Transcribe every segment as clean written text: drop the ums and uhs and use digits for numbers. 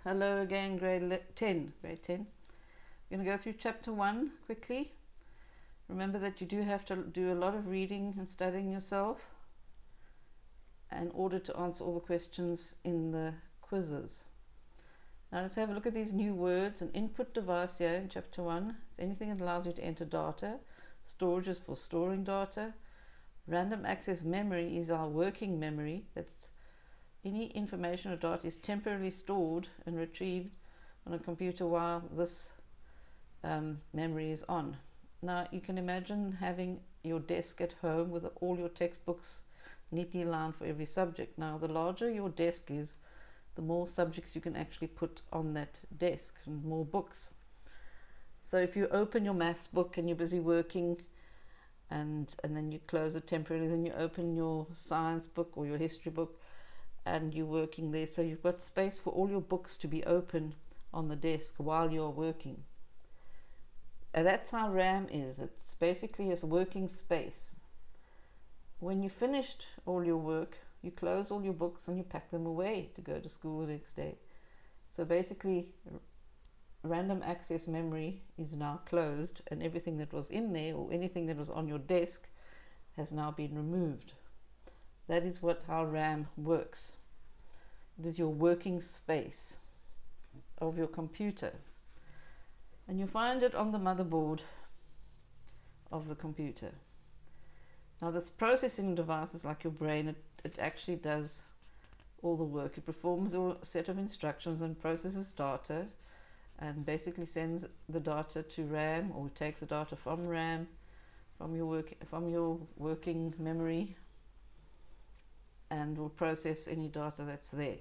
Hello again, grade 10. We're going to go through chapter 1 quickly. Remember that you do have to do a lot of reading and studying yourself in order to answer all the questions in the quizzes. Now let's have a look at these new words. An input device here in chapter 1 is anything that allows you to enter data. Storage is for storing data. Random access memory is our working memory. That's any information or data is temporarily stored and retrieved on a computer while this memory is on. Now you can imagine having your desk at home with all your textbooks neatly aligned for every subject. Now the larger your desk is, the more subjects you can actually put on that desk and more books. So if you open your maths book and you're busy working and then you close it temporarily, then you open your science book or your history book and you're working there, so you've got space for all your books to be open on the desk while you're working. And that's how RAM is. It's basically a working space. When you finished all your work, you close all your books and you pack them away to go to school the next day. So basically random access memory is now closed, and everything that was in there or anything that was on your desk has now been removed. That is how RAM works. It is your working space of your computer. And you find it on the motherboard of the computer. Now this processing device is like your brain. It actually does all the work. It performs a set of instructions and processes data and basically sends the data to RAM, or takes the data from RAM, from your working memory, and will process any data that's there.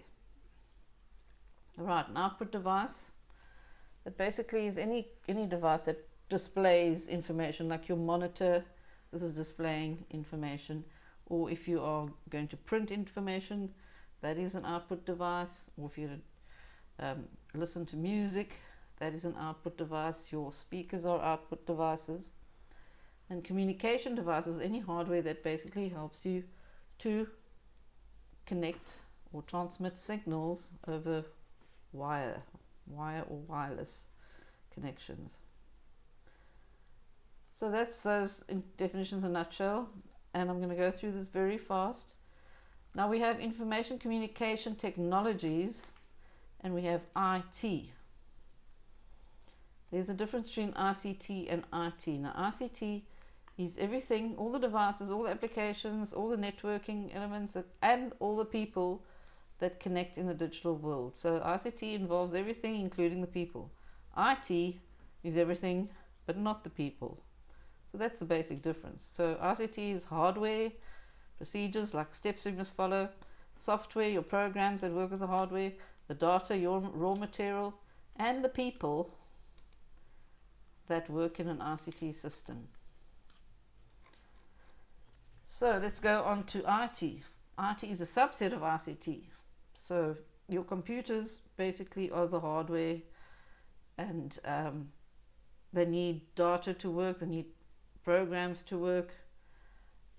Alright, an output device, that basically is any device that displays information, like your monitor. This is displaying information. Or if you are going to print information, that is an output device. Or if you listen to music, that is an output device. Your speakers are output devices. And communication devices, any hardware that basically helps you to connect or transmit signals over wire or wireless connections. So that's those definitions in a nutshell, and I'm going to go through this very fast. Now we have information communication technologies and we have IT. There's a difference between ICT and IT. Now ICT is everything, all the devices, all the applications, all the networking elements, and all the people that connect in the digital world. So ICT involves everything, including the people. IT is everything but not the people. So that's the basic difference. So ICT is hardware, procedures like steps you must follow, software, your programs that work with the hardware, the data, your raw material, and the people that work in an ICT system. So let's go on to IT. IT is a subset of ICT. So your computers basically are the hardware, and they need data to work, they need programs to work,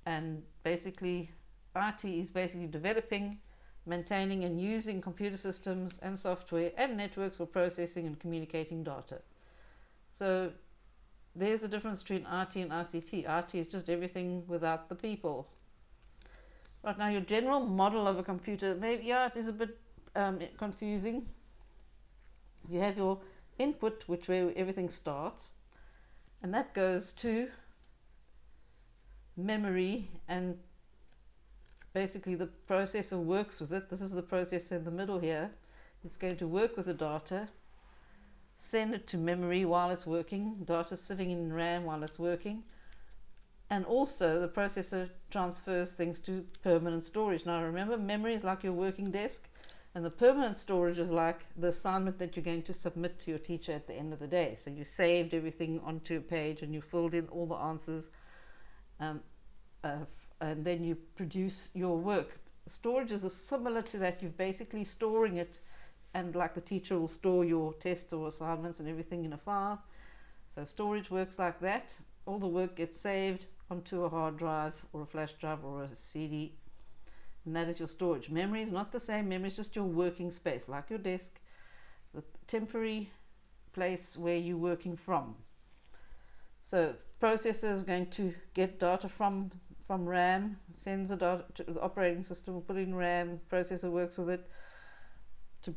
and basically IT is basically developing, maintaining and using computer systems and software and networks for processing and communicating data. So there's a difference between IT and ICT. IT is just everything without the people. Right, now your general model of a computer, maybe, it is a bit confusing. You have your input, where everything starts, and that goes to memory, and basically the processor works with it. This is the processor in the middle here. It's going to work with the data, send it to memory while it's working, data sitting in RAM while it's working, and also the processor transfers things to permanent storage. Now remember, memory is like your working desk, and the permanent storage is like the assignment that you're going to submit to your teacher at the end of the day. So you saved everything onto a page and you filled in all the answers, and then you produce your work. Storage is similar to that. You're basically storing it, and like the teacher will store your tests or assignments and everything in a file. So storage works like that. All the work gets saved onto a hard drive or a flash drive or a CD, and that is your storage. Memory is not the same. Memory is just your working space, like your desk. the temporary place where you're working from. So processor is going to get data from RAM, sends the data to the operating system, will put it in RAM, processor works with it to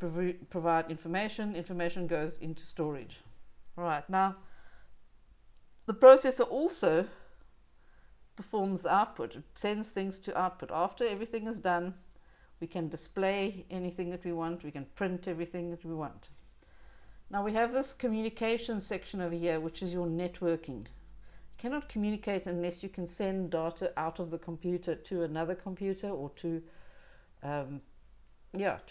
provide information. Information goes into storage. Right, now the processor also performs the output. It sends things to output. After everything is done, we can display anything that we want, we can print everything that we want. Now we have this communication section over here, which is your networking. You cannot communicate unless you can send data out of the computer to another computer, or to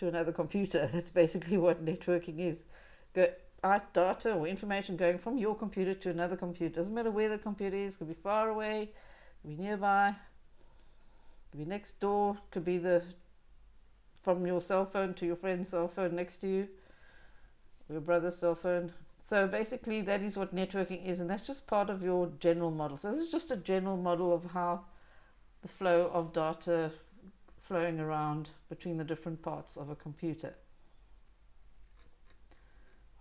another computer. That's basically what networking is. Data or information going from your computer to another computer. Doesn't matter where the computer is. Could be far away, could be nearby, could be next door, could be from your cell phone to your friend's cell phone next to you, or your brother's cell phone. So basically that is what networking is, and that's just part of your general model. So this is just a general model of how the flow of data flowing around between the different parts of a computer.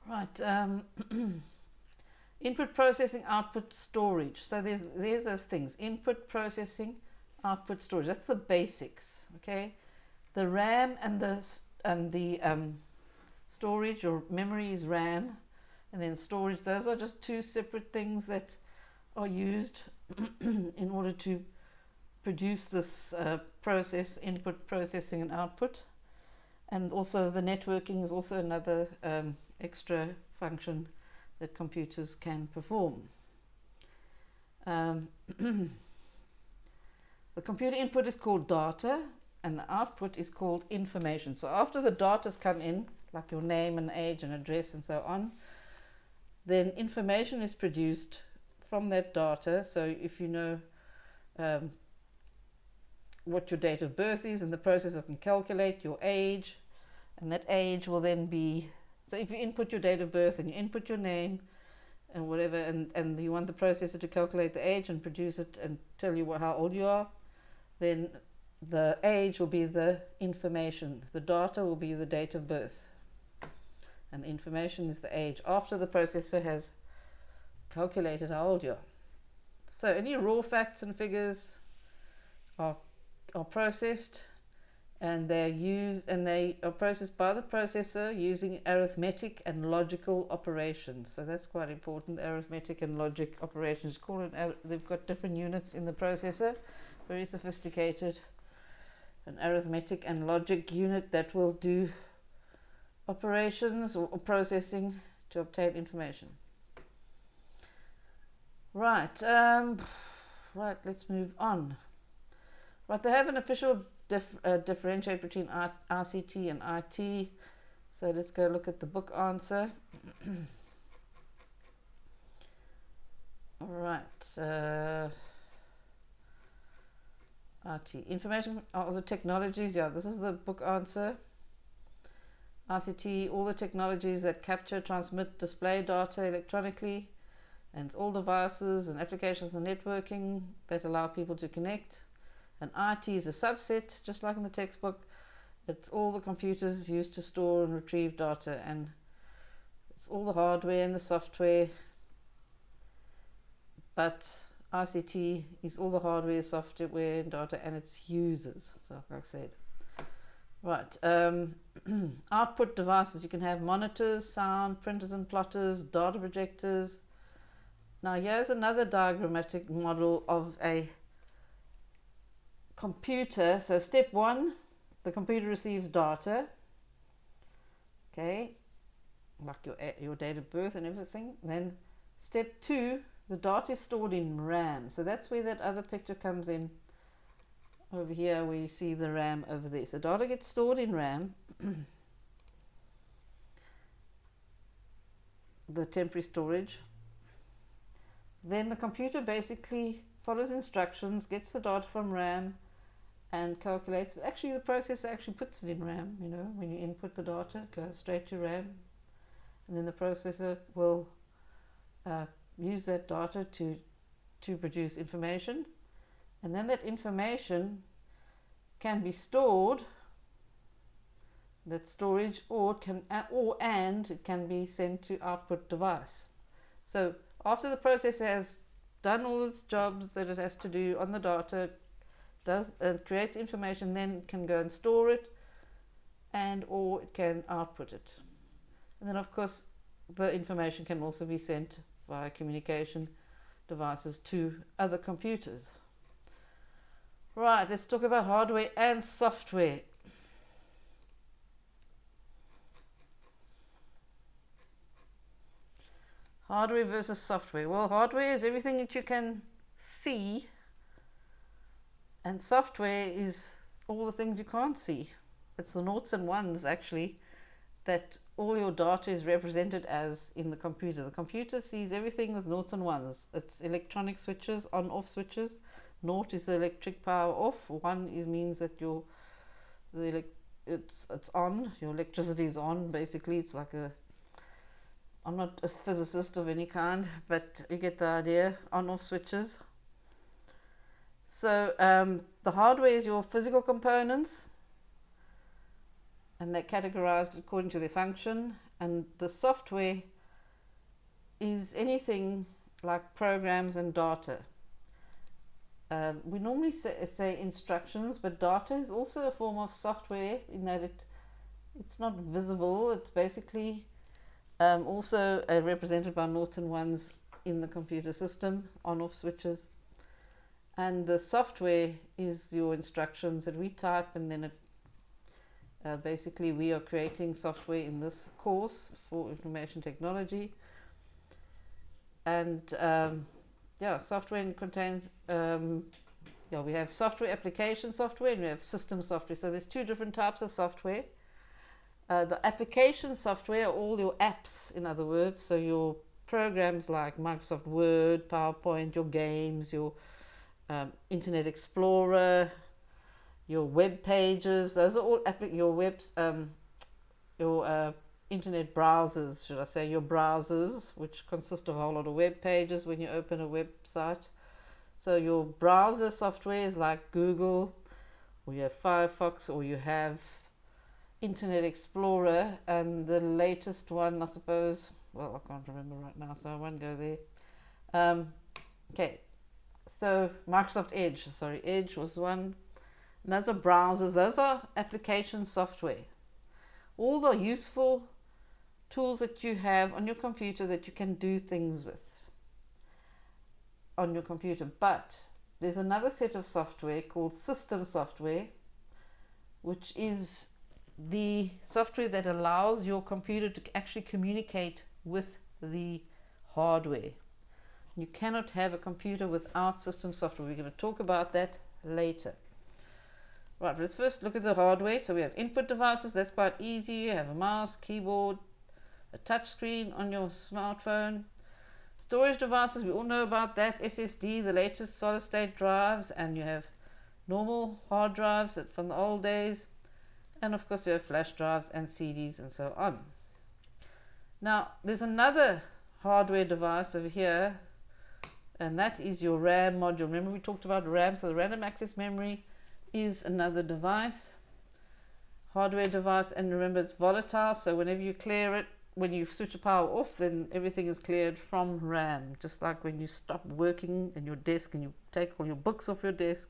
Right, input processing, output storage. So there's those things: input processing, output storage. That's the basics. Okay, the RAM and the storage or memory is RAM, and then storage. Those are just two separate things that are used in order to produce this process: input processing and output. And also the networking is also another extra function that computers can perform. The computer input is called data, and the output is called information. So after the data's come in, like your name and age and address and so on, then information is produced from that data. So if you know what your date of birth is, and the processor can calculate your age, and that age will then be, so if you input your date of birth and you input your name and whatever, and you want the processor to calculate the age and produce it and tell you how old you are, then the age will be the information, the data will be the date of birth, and the information is the age after the processor has calculated how old you are. So any raw facts and figures are processed, and they are processed by the processor using arithmetic and logical operations. So that's quite important. Arithmetic and logic operations, they've got different units in the processor, very sophisticated. An arithmetic and logic unit that will do operations or processing to obtain information. Right, let's move on. Right, they have an official differentiate between RCT and IT. So let's go look at the book answer. All right, RT, information, all the technologies. Yeah, this is the book answer. RCT, all the technologies that capture, transmit, display data electronically, and it's all devices and applications and networking that allow people to connect. And IT is a subset, just like in the textbook. It's all the computers used to store and retrieve data, and it's all the hardware and the software. But RCT is all the hardware, software, and data, and its users. So, like I said, right. Output devices. You can have monitors, sound, printers and plotters, data projectors. Now, here's another diagrammatic model of a computer. So step one, the computer receives data, okay, like your date of birth and everything. Then step two, the data is stored in RAM. So that's where that other picture comes in. Over here where you see the RAM over there. So data gets stored in RAM, the temporary storage. Then the computer basically follows instructions, gets the data from RAM, and calculates. But actually the processor actually puts it in RAM. You know, when you input the data, it goes straight to RAM, and then the processor will use that data to produce information, and then that information can be stored That's storage, or it can be sent to output device. So after the processor has done all its jobs that it has to do on the data, creates information, then it can go and store it, and or it can output it. And then of course the information can also be sent via communication devices to other computers. Right, let's talk about hardware and software. Hardware versus software. Well, hardware is everything that you can see, and software is all the things you can't see. It's the noughts and ones, actually, that all your data is represented as in the computer. The computer sees everything with noughts and ones. It's electronic switches, on-off switches. Naught is the electric power off. One means that it's on. Your electricity is on. Basically, it's like I'm not a physicist of any kind, but you get the idea. On-off switches. So the hardware is your physical components, and they're categorized according to their function. And the software is anything like programs and data. We normally say instructions, but data is also a form of software in that it's not visible. It's basically also represented by noughts and ones in the computer system, on-off switches. And the software is your instructions that we type, and then basically we are creating software in this course for information technology. And software contains we have software application software and we have system software. So there's two different types of software. The application software are all your apps, in other words, so your programs like Microsoft Word, PowerPoint, your games, your Internet Explorer, your web pages. Those are all your internet browsers, should I say, your browsers, which consist of a whole lot of web pages when you open a website. So your browser software is like Google, or you have Firefox, or you have Internet Explorer, and the latest one, I suppose, well, I can't remember right now, so I won't go there. Okay, so Microsoft Edge was one. And those are browsers, those are application software. All the useful tools that you have on your computer that you can do things with on your computer. But there's another set of software called system software, which is the software that allows your computer to actually communicate with the hardware. You cannot have a computer without system software. We're going to talk about that later. Right, let's first look at the hardware. So we have input devices. That's quite easy. You have a mouse, keyboard, a touch screen on your smartphone. Storage devices, we all know about that. SSD, the latest solid state drives, and you have normal hard drives from the old days. And of course you have flash drives and CDs and so on. Now there's another hardware device over here, and that is your RAM module. Remember we talked about RAM, so the random access memory is another device, hardware device, and remember it's volatile, so whenever you clear it, when you switch the power off, then everything is cleared from RAM. Just like when you stop working in your desk and you take all your books off your desk,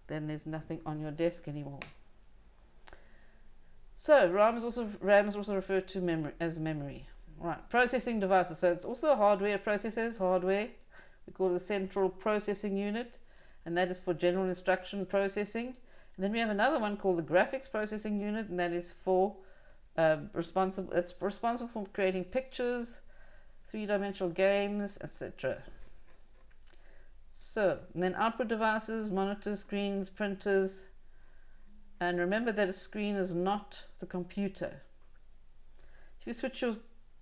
then there's nothing on your desk anymore. So RAM is also referred to as memory. Right, processing devices. So it's also hardware. Processors, hardware. We call it the central processing unit, and that is for general instruction processing. And then we have another one called the graphics processing unit, and that is for responsible for creating pictures, three-dimensional games, etc. So, and then output devices, monitors, screens, printers. And remember that a screen is not the computer. If you switch your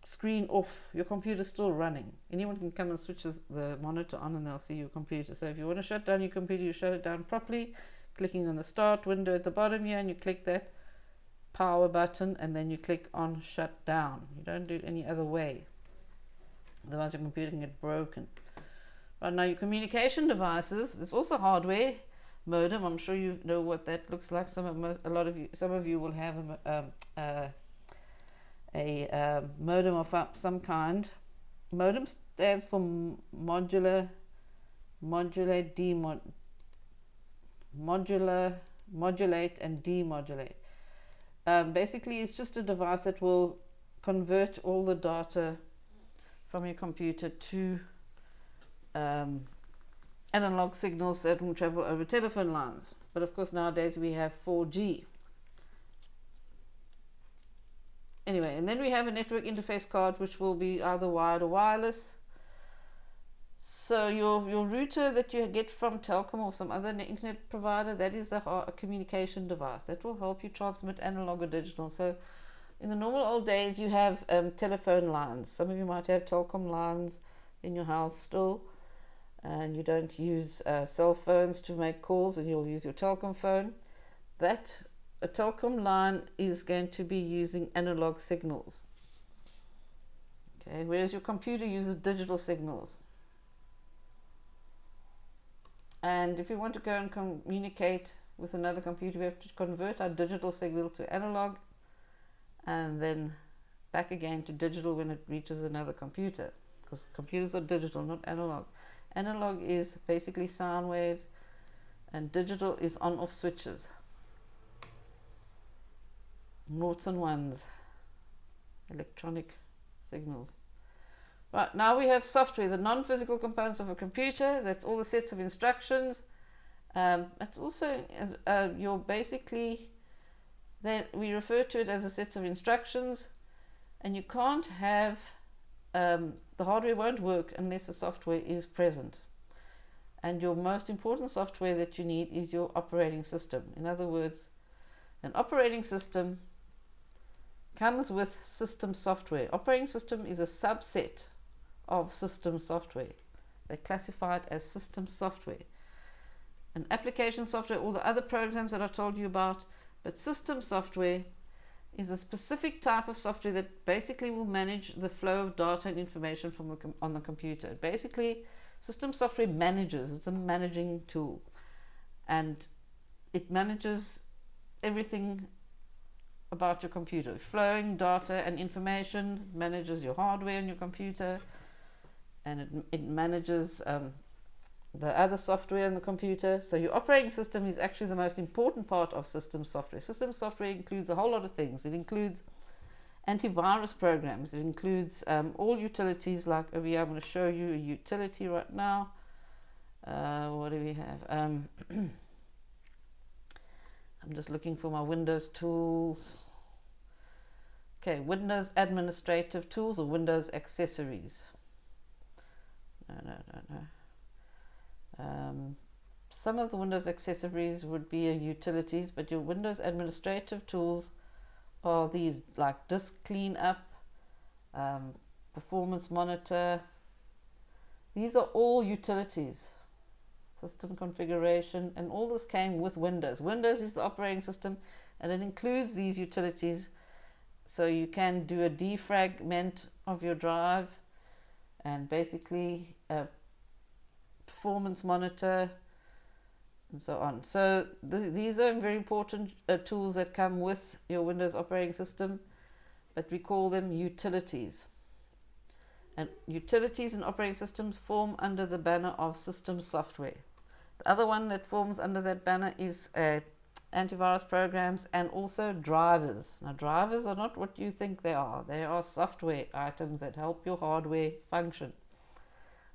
screen off, your computer is still running. Anyone can come and switch the monitor on and they'll see your computer. So if you want to shut down your computer, you shut it down properly, clicking on the start window at the bottom here, and you click that power button, and then you click on shut down. You don't do it any other way, otherwise your computer can get broken. Right, now your communication devices, there's also hardware, modem. I'm sure you know what that looks like. Some of you will have a modem of some kind. Modem stands for modulate, modulate and demodulate. Basically, it's just a device that will convert all the data from your computer to analog signals that will travel over telephone lines. But of course, nowadays we have 4G. Anyway, and then we have a network interface card, which will be either wired or wireless. So your router that you get from Telkom or some other internet provider, that is a communication device that will help you transmit analog or digital. So in the normal old days, you have telephone lines. Some of you might have Telkom lines in your house still, and you don't use cell phones to make calls, and you'll use your Telkom phone. A Telkom line is going to be using analog signals. Okay, whereas your computer uses digital signals. And if you want to go and communicate with another computer, we have to convert our digital signal to analog and then back again to digital when it reaches another computer, because computers are digital, not analog. Analog is basically sound waves, and digital is on-off switches, noughts and ones, electronic signals. Right, now we have software, the non-physical components of a computer. That's all the sets of instructions. That's also your basically, we refer to it as a set of instructions, and you can't have the hardware won't work unless the software is present. And your most important software that you need is your operating system. In other words, an operating system comes with system software. Operating system is a subset of system software. They classify it as system software. An application software, all the other programs that I told you about, but system software is a specific type of software that basically will manage the flow of data and information from on the computer. Basically, system software manages, it's a managing tool, and it manages everything about your computer. Flowing data and information, manages your hardware on your computer, and it manages the other software in the computer. So your operating system is actually the most important part of system software. System software includes a whole lot of things. It includes antivirus programs. It includes all utilities. Like over here, I'm going to show you a utility right now. What do we have? I'm just looking for my Windows tools. Okay, Windows administrative tools or Windows accessories. No. Some of the Windows accessories would be utilities, but your Windows administrative tools are these, like disk cleanup, performance monitor. These are all utilities. System configuration, and all this came with Windows. Windows is the operating system, and it includes these utilities. So you can do a defragment of your drive, and basically performance monitor, and so on. So these are very important tools that come with your Windows operating system, but we call them utilities. And utilities and operating systems form under the banner of system software. The other one that forms under that banner is antivirus programs and also drivers. Now, drivers are not what you think they are. They are software items that help your hardware function.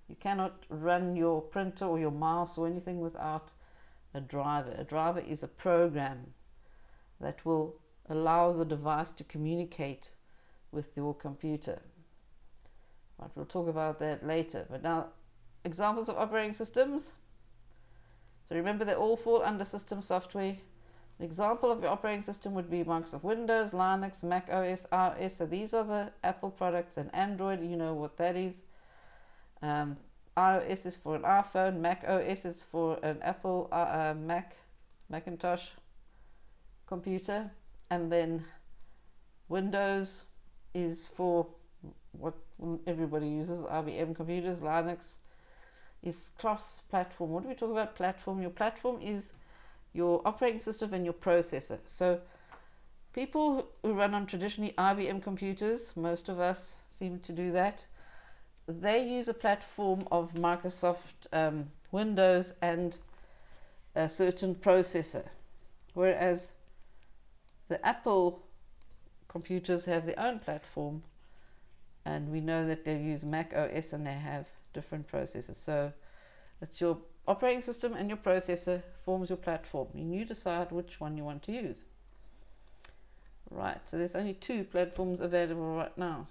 You cannot run your printer or your mouse or anything without a driver. A driver is a program that will allow the device to communicate with your computer. Right, we'll talk about that later. But now, examples of operating systems. So remember, they all fall under system software. An example of your operating system would be Microsoft Windows, Linux, Mac OS, iOS. So these are the Apple products, and Android, you know what that is. iOS is for an iPhone, Mac OS is for an Apple Macintosh computer, and then Windows is for what everybody uses, IBM computers. Linux is cross-platform. What do we talk about platform? Your platform is your operating system and your processor. So people who run on traditionally IBM computers, most of us seem to do that, they use a platform of Microsoft Windows and a certain processor, whereas the Apple computers have their own platform, and we know that they use Mac OS and they have different processors. So it's your operating system and your processor forms your platform, and you decide which one you want to use. Right, so there's only 2 platforms available right now.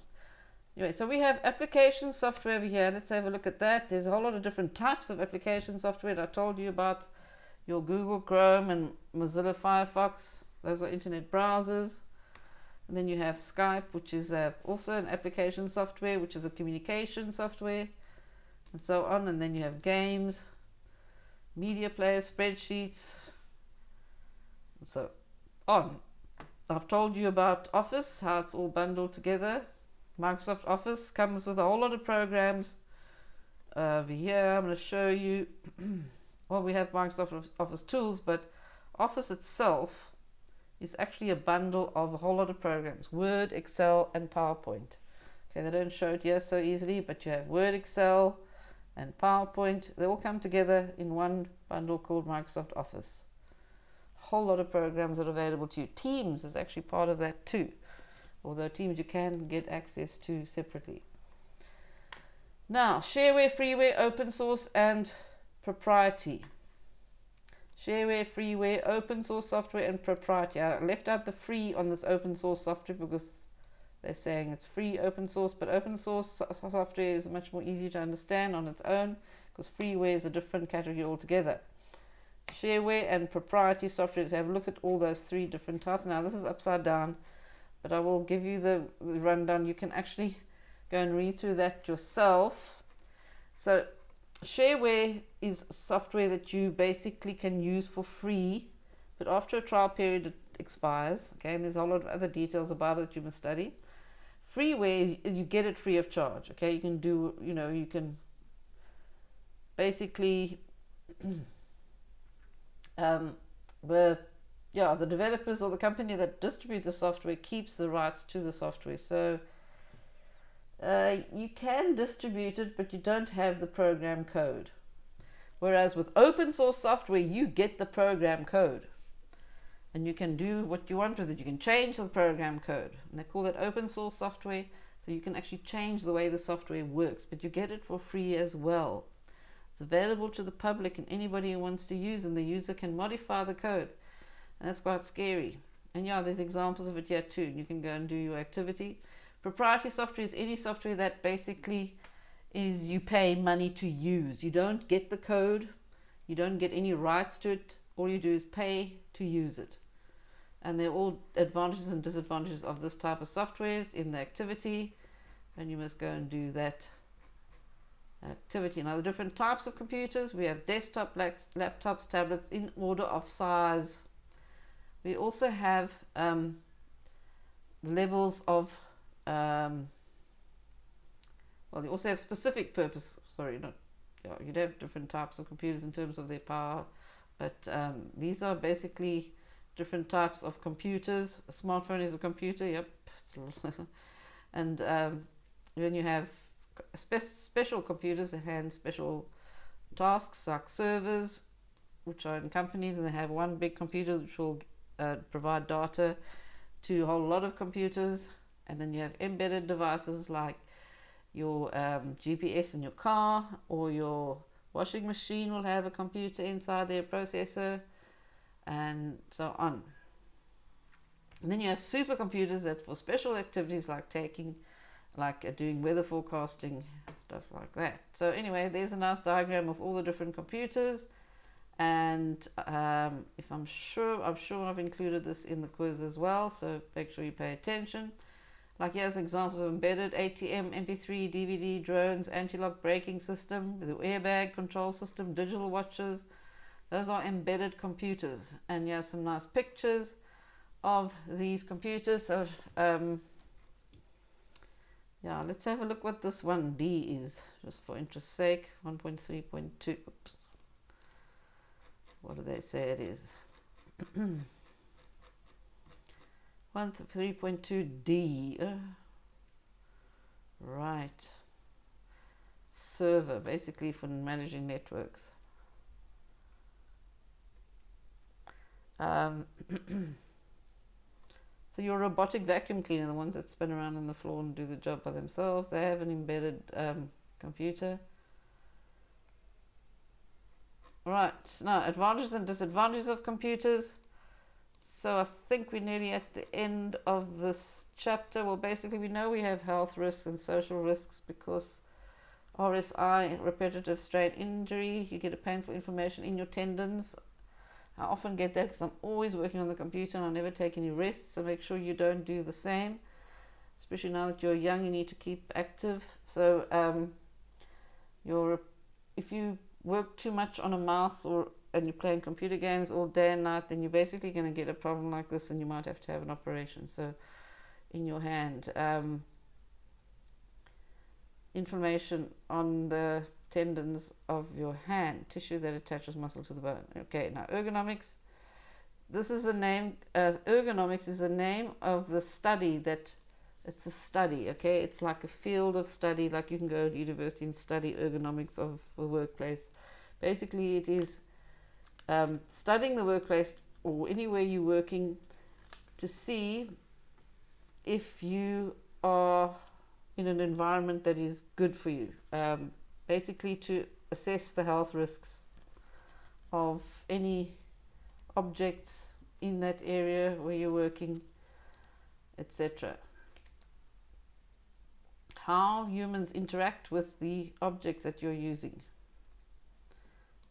Anyway, so we have application software over here. Let's have a look at that. There's a whole lot of different types of application software. I told you about your Google Chrome and Mozilla Firefox. Those are internet browsers. And then you have Skype, which is also an application software, which is a communication software, and so on. And then you have games, media players, spreadsheets, and so on. I've told you about Office, how it's all bundled together. Microsoft Office comes with a whole lot of programs. Over here, I'm going to show you, well, we have Microsoft Office tools, but Office itself is actually a bundle of a whole lot of programs: Word, Excel, and PowerPoint. Okay, they don't show it here so easily, but you have Word, Excel, and PowerPoint. They all come together in one bundle called Microsoft Office. A whole lot of programs that are available to you. Teams is actually part of that too, although Teams you can get access to separately. Now, shareware, freeware, open source, and propriety. Shareware, freeware, open source software, and propriety. I left out the free on this open source software because they're saying it's free open source, but open source software is much more easy to understand on its own, because freeware is a different category altogether. Shareware and propriety software, to have a look at all those 3 different types. Now this is upside down, but I will give you the rundown. You can actually go and read through that yourself. So shareware is software that you basically can use for free, but after a trial period it expires. Okay, and there's a whole lot of other details about it that you must study. Freeware, you get it free of charge. Okay, you can do, you can basically the developers or the company that distribute the software keeps the rights to the software. So you can distribute it, but you don't have the program code. Whereas with open source software, you get the program code, and you can do what you want with it. You can change the program code, and they call it open source software. So you can actually change the way the software works, but you get it for free as well. It's available to the public and anybody who wants to use, and the user can modify the code, and that's quite scary. And yeah, there's examples of it here too. You can go and do your activity. Proprietary software is any software that basically is you pay money to use. You don't get the code, you don't get any rights to it. All you do is pay to use it. And they're all advantages and disadvantages of this type of softwares in the activity, and you must go and do that activity. Now, the different types of computers: we have desktop, laptops, tablets in order of size. We also have levels of you also have specific purpose. You'd have different types of computers in terms of their power, but these are basically different types of computers. A smartphone is a computer, yep. And then you have special computers that handle special tasks, like servers, which are in companies, and they have one big computer which will provide data to a whole lot of computers. And then you have embedded devices like your GPS in your car, or your washing machine will have a computer inside their processor, and so on. And then you have supercomputers that for special activities like doing weather forecasting, stuff like that. So anyway, there's a nice diagram of all the different computers, and if I'm sure I've included this in the quiz as well, so make sure you pay attention. Like here's examples of embedded: ATM, MP3, DVD, drones, anti-lock braking system, the airbag control system, digital watches. Those are embedded computers. And here's some nice pictures of these computers. So let's have a look what this 1D is, just for interest's sake. 1.3.2. Oops. What do they say it is? 3.2D. Right. Server, basically for managing networks. So your robotic vacuum cleaner, the ones that spin around on the floor and do the job by themselves, they have an embedded computer. Right, now advantages and disadvantages of computers. So I think we're nearly at the end of this chapter. Well, basically we know we have health risks and social risks because RSI, repetitive strain injury, you get a painful inflammation in your tendons. I often get that because I'm always working on the computer and I never take any rest, so make sure you don't do the same. Especially now that you're young, you need to keep active. So if you work too much on a mouse and you're playing computer games all day and night, then you're basically going to get a problem like this and you might have to have an operation. So in your hand, inflammation on the tendons of your hand, tissue that attaches muscle to the bone. Okay, now ergonomics. This is a name, ergonomics is a name of the study that, it's a study, okay? It's like a field of study, like you can go to university and study ergonomics of the workplace. Basically, it is studying the workplace or anywhere you're working to see if you are in an environment that is good for you. Basically to assess the health risks of any objects in that area where you're working, etc. How humans interact with the objects that you're using.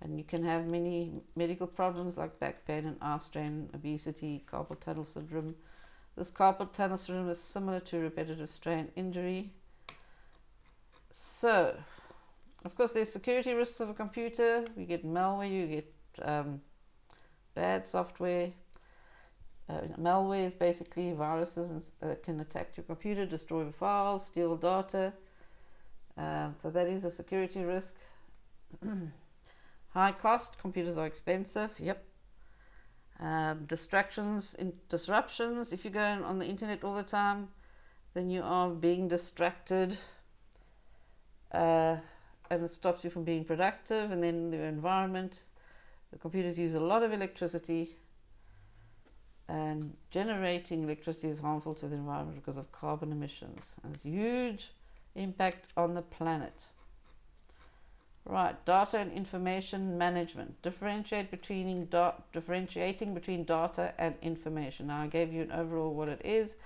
And you can have many medical problems like back pain and eye strain, obesity, carpal tunnel syndrome. This carpal tunnel syndrome is similar to repetitive strain injury. So, of course, there's security risks of a computer. You get malware, you get bad software. Malware is basically viruses that can attack your computer, destroy files, steal data. So that is a security risk. High cost, computers are expensive, yep. Disruptions. If you're going on the internet all the time, then you are being distracted. And it stops you from being productive. And then the environment, the computers use a lot of electricity, and generating electricity is harmful to the environment because of carbon emissions, and it's a huge impact on the planet. Right, data and information management. Differentiating between data and information. Now I gave you an overall what it is.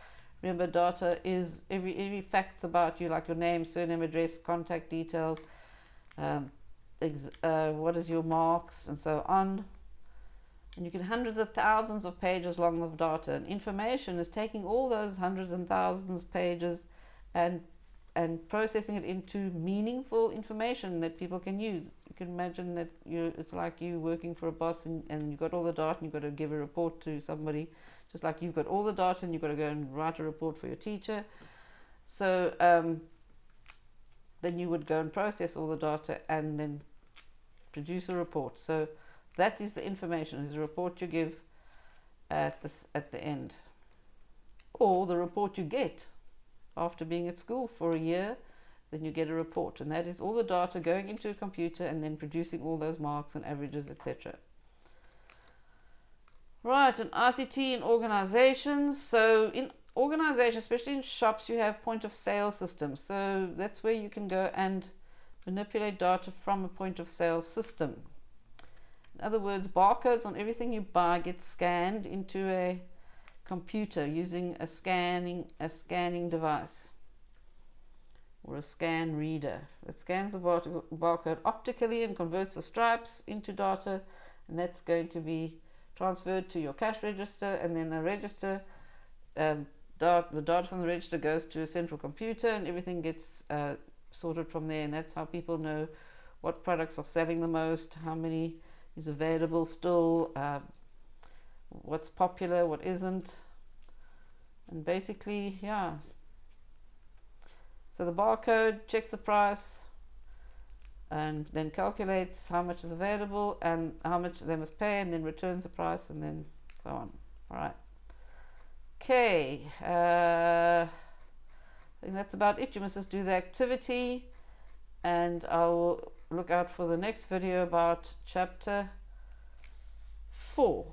Remember, data is every facts about you, like your name, surname, address, contact details, what is your marks, and so on. And you get hundreds of thousands of pages long of data. And information is taking all those hundreds and thousands of pages and processing it into meaningful information that people can use. You can imagine that it's like you working for a boss and you've got all the data and you've got to give a report to somebody, just like you've got all the data and you've got to go and write a report for your teacher. So then you would go and process all the data and then produce a report. So that is the information, is the report you give at the end, or the report you get after being at school for a year. Then you get a report, and that is all the data going into a computer and then producing all those marks and averages, etc. Right, and ICT in organizations. So in organizations, especially in shops, you have point of sale systems. So that's where you can go and manipulate data from a point of sale system. In other words, barcodes on everything you buy get scanned into a computer using a scanning device or a scan reader that scans the barcode optically and converts the stripes into data, and that's going to be transferred to your cash register, and then the register, the data from the register goes to a central computer, and everything gets sorted from there. And that's how people know what products are selling the most, how many is available still, what's popular, what isn't, and basically, yeah. So the barcode checks the price and then calculates how much is available and how much they must pay, and then returns the price, and then so on. All right. Okay. I think that's about it. You must just do the activity, and I'll look out for the next video about chapter 4.